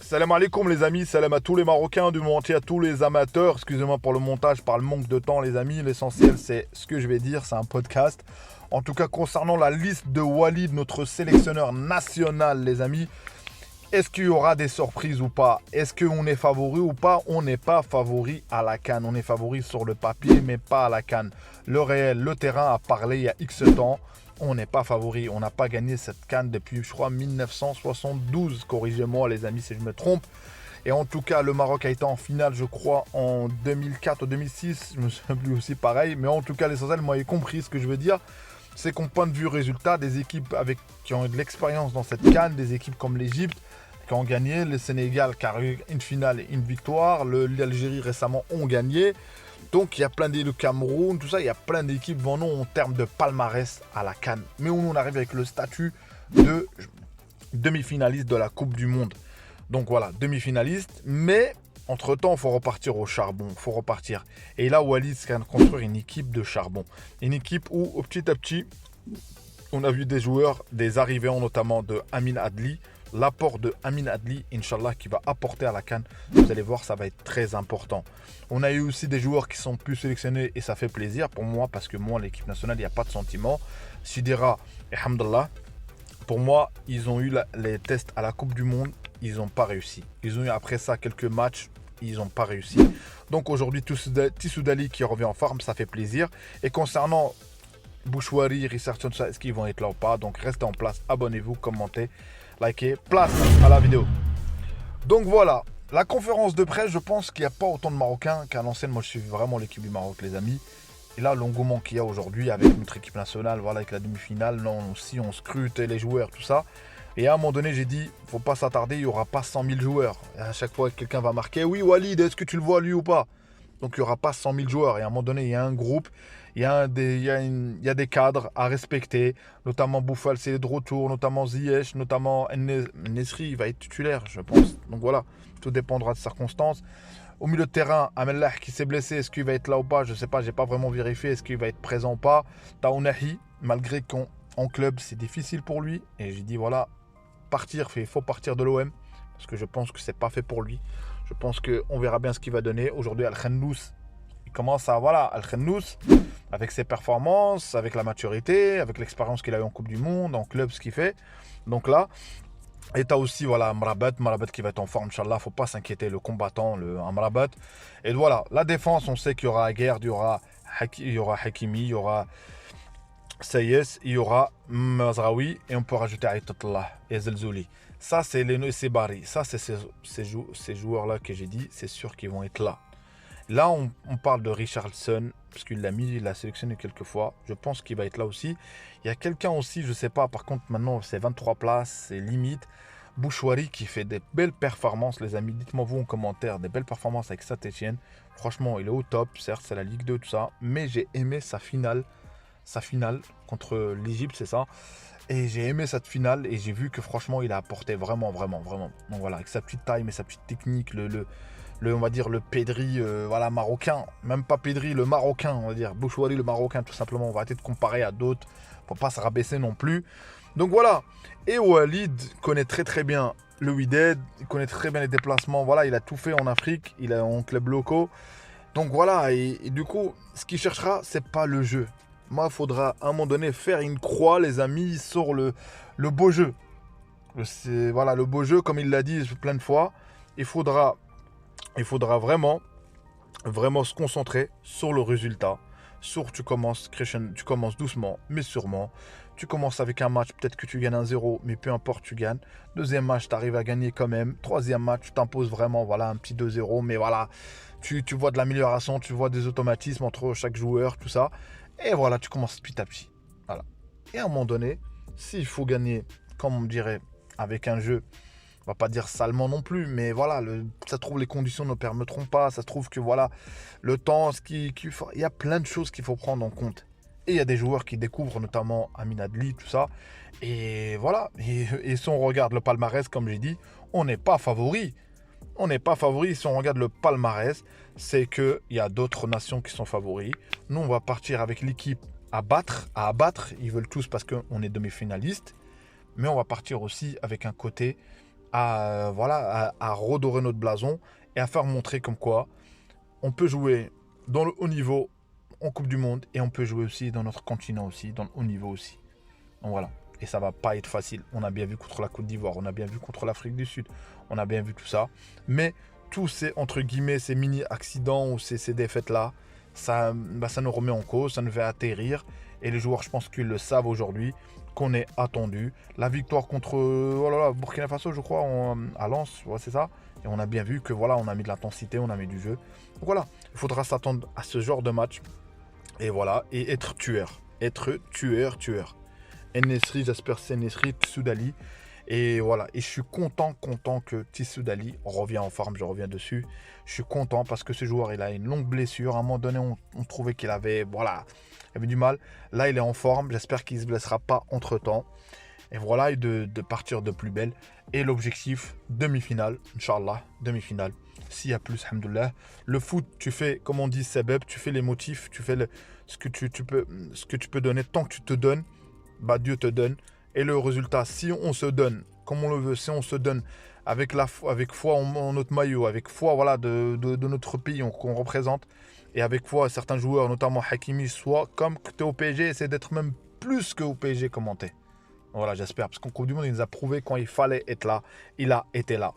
Salam alaikum les amis, salam à tous les Marocains du monde entier, à tous les amateurs. Excusez-moi pour le montage, par le manque de temps les amis. L'essentiel c'est ce que je vais dire, c'est un podcast. En tout cas concernant la liste de Walid, notre sélectionneur national les amis. Est-ce qu'il y aura des surprises ou pas? Est-ce qu'on est favori ou pas? On n'est pas favori à la CAN. On est favori sur le papier mais pas à la CAN. Le réel, le terrain a parlé il y a X temps. On n'est pas favori, on n'a pas gagné cette CAN depuis, je crois, 1972. Corrigez-moi, les amis, si je me trompe. Et en tout cas, le Maroc a été en finale, je crois, en 2004 ou 2006. Je me souviens plus aussi pareil. Mais en tout cas, l'essentiel, moi, j'ai compris ce que je veux dire. C'est qu'en point de vue résultat, des équipes qui ont eu de l'expérience dans cette CAN, des équipes comme l'Égypte, qui ont gagné, le Sénégal qui a eu une finale et une victoire, l'Algérie récemment ont gagné. Donc il y a plein d'équipes, le Cameroun, tout ça, il y a plein d'équipes devant nous en termes de palmarès à la CAN. Mais où on arrive avec le statut de demi-finaliste de la Coupe du Monde. Donc voilà, demi-finaliste, mais entre-temps, il faut repartir au charbon, il faut repartir. Et là, Walid va construire une équipe de charbon. Une équipe où, au petit à petit, on a vu des joueurs, des arrivants notamment de Amin Adli. L'apport de Amin Adli, Inch'Allah, qui va apporter à la CAN, vous allez voir, ça va être très important. On a eu aussi des joueurs qui sont plus sélectionnés et ça fait plaisir pour moi parce que moi, l'équipe nationale, il n'y a pas de sentiment. Sidira et Hamdallah, pour moi, ils ont eu les tests à la Coupe du Monde, ils n'ont pas réussi. Ils ont eu après ça quelques matchs, ils n'ont pas réussi. Donc aujourd'hui, Tissoudali qui revient en forme, ça fait plaisir. Et concernant Bouchouari, Richardson, est-ce qu'ils vont être là ou pas? Donc restez en place, abonnez-vous, commentez. Likez, place à la vidéo. Donc voilà, la conférence de presse, je pense qu'il n'y a pas autant de Marocains qu'à l'ancienne. Moi, je suis vraiment l'équipe du Maroc, les amis. Et là, l'engouement qu'il y a aujourd'hui avec notre équipe nationale, voilà, avec la demi-finale, non, si on scrute les joueurs, tout ça. Et à un moment donné, j'ai dit, faut pas s'attarder, il n'y aura pas 100 000 joueurs. Et à chaque fois que quelqu'un va marquer, oui, Walid, est-ce que tu le vois lui ou pas? Donc il n'y aura pas 100 000 joueurs. Et à un moment donné, il y a un groupe, il y a des cadres à respecter, notamment Bouffal, c'est de retour, notamment Ziyech, notamment Nesri, il va être titulaire, je pense. Donc voilà, tout dépendra de circonstances. Au milieu de terrain, Amellah qui s'est blessé, est-ce qu'il va être là ou pas? Je ne sais pas, je n'ai pas vraiment vérifié, est-ce qu'il va être présent ou pas? Taounahi, malgré qu'en club, c'est difficile pour lui. Et j'ai dit, voilà, il faut partir de l'OM, parce que je pense que c'est pas fait pour lui. Je pense qu'on verra bien ce qu'il va donner. Aujourd'hui, Al-Khenous, il commence à, voilà, Al-Khenous, avec ses performances, avec la maturité, avec l'expérience qu'il a eu en Coupe du Monde, en club, ce qu'il fait. Donc là, et tu as aussi, voilà, Mrabat qui va être en forme, Inch'Allah, faut pas s'inquiéter, le combattant, le Mrabat. Et voilà, la défense, on sait qu'il y aura Aguerd, il y aura Hakimi, il y aura Sayes, il y aura Mazraoui, et on peut rajouter Aïtatullah et Zelzouli. Ça, c'est les Bari. Ça, c'est ces joueurs-là que j'ai dit, c'est sûr qu'ils vont être là. Là, on parle de Richarlison, parce qu'il l'a sélectionné quelques fois. Je pense qu'il va être là aussi. Il y a quelqu'un aussi, je ne sais pas, par contre, maintenant, c'est 23 places, c'est limite. Bouchouari qui fait des belles performances, les amis. Dites-moi vous en commentaire, des belles performances avec Saint-Etienne. Franchement, il est au top, certes, c'est la Ligue 2, tout ça. Mais j'ai aimé sa finale contre l'Égypte, c'est ça. Et j'ai aimé cette finale et j'ai vu que franchement, il a apporté vraiment. Donc voilà, avec sa petite taille, mais sa petite technique, on va dire le Pedri, voilà, marocain. Même pas Pedri, le marocain, on va dire. Bouchouari, le marocain, tout simplement. On va arrêter de comparer à d'autres. Faut pas se rabaisser non plus. Donc voilà. Et Walid connaît très bien le Wydad. Il connaît très bien les déplacements. Voilà, il a tout fait en Afrique. Il est en club locaux. Donc voilà. Et du coup, ce qu'il cherchera, c'est pas le jeu. Moi, il faudra à un moment donné faire une croix, les amis, sur le beau jeu. Voilà, le beau jeu, comme il l'a dit plein de fois. Il faudra vraiment se concentrer sur le résultat. Tu commences doucement, mais sûrement. Tu commences avec un match, peut-être que tu gagnes 1-0, mais peu importe, tu gagnes. Deuxième match, tu arrives à gagner quand même. Troisième match, tu t'imposes vraiment, voilà, un petit 2-0, mais voilà, tu vois de l'amélioration, tu vois des automatismes entre chaque joueur, tout ça. Et voilà, tu commences petit à petit. Voilà. Et à un moment donné, s'il faut gagner, comme on dirait, avec un jeu, on va pas dire salement non plus, mais voilà, ça se trouve les conditions ne permettront pas, ça se trouve que voilà, le temps, il y a plein de choses qu'il faut prendre en compte. Et il y a des joueurs qui découvrent, notamment Amin Adli, tout ça. Et voilà, et si on regarde le palmarès, comme j'ai dit, on n'est pas favori. On n'est pas favori. Si on regarde le palmarès, c'est qu'il y a d'autres nations qui sont favoris. Nous, on va partir avec l'équipe à abattre. Ils veulent tous parce qu'on est demi-finaliste. Mais on va partir aussi avec un côté à redorer notre blason et à faire montrer comme quoi on peut jouer dans le haut niveau en Coupe du Monde et on peut jouer aussi dans notre continent aussi, dans le haut niveau aussi. Donc voilà. Et ça va pas être facile. On a bien vu contre la Côte d'Ivoire, on a bien vu contre l'Afrique du Sud, on a bien vu tout ça. Mais tous ces, entre guillemets, ces mini-accidents ou ces défaites-là, ça nous remet en cause, ça nous fait atterrir. Et les joueurs, je pense qu'ils le savent aujourd'hui, qu'on est attendu. La victoire contre Burkina Faso, je crois, à Lens, ouais, c'est ça. Et on a bien vu que voilà, on a mis de l'intensité, on a mis du jeu. Donc voilà, il faudra s'attendre à ce genre de match. Et voilà, et être tueur. Être tueur. En-Nesyri, j'espère c'est En-Nesyri, Tissoudali. Et voilà, et je suis content que Tissoudali revient en forme, je reviens dessus. Je suis content parce que ce joueur, il a une longue blessure. À un moment donné, on trouvait qu'il avait, il avait du mal. Là, il est en forme, j'espère qu'il ne se blessera pas entre-temps. Et voilà, et de partir de plus belle. Et l'objectif, demi-finale, Inch'Allah, demi-finale. S'il y a plus, alhamdoulilah. Le foot, tu fais, comme on dit, sebeb, tu fais les motifs, tu fais ce que tu peux donner. Tant que tu te donnes, Dieu te donne. Et le résultat, si on se donne, comme on le veut, si on se donne avec foi en notre maillot, avec foi de notre pays qu'on représente, et avec foi certains joueurs, notamment Hakimi, soit comme que tu es au PSG, essaie d'être même plus que au PSG commenté. Voilà, j'espère, parce qu'en Coupe du Monde, il nous a prouvé quand il fallait être là, il a été là.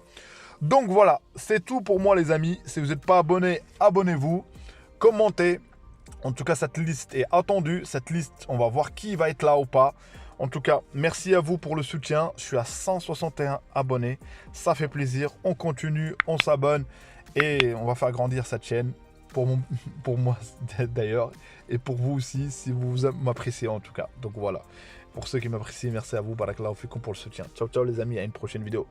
Donc voilà, c'est tout pour moi les amis. Si vous n'êtes pas abonné, abonnez-vous, commentez. En tout cas, cette liste est attendue. Cette liste, on va voir qui va être là ou pas. En tout cas, merci à vous pour le soutien. Je suis à 161 abonnés. Ça fait plaisir. On continue, on s'abonne et on va faire grandir cette chaîne. Pour moi d'ailleurs. Et pour vous aussi, si vous m'appréciez en tout cas. Donc voilà. Pour ceux qui m'apprécient, merci à vous. Barakallahu fikoum pour le soutien. Ciao, ciao les amis. À une prochaine vidéo.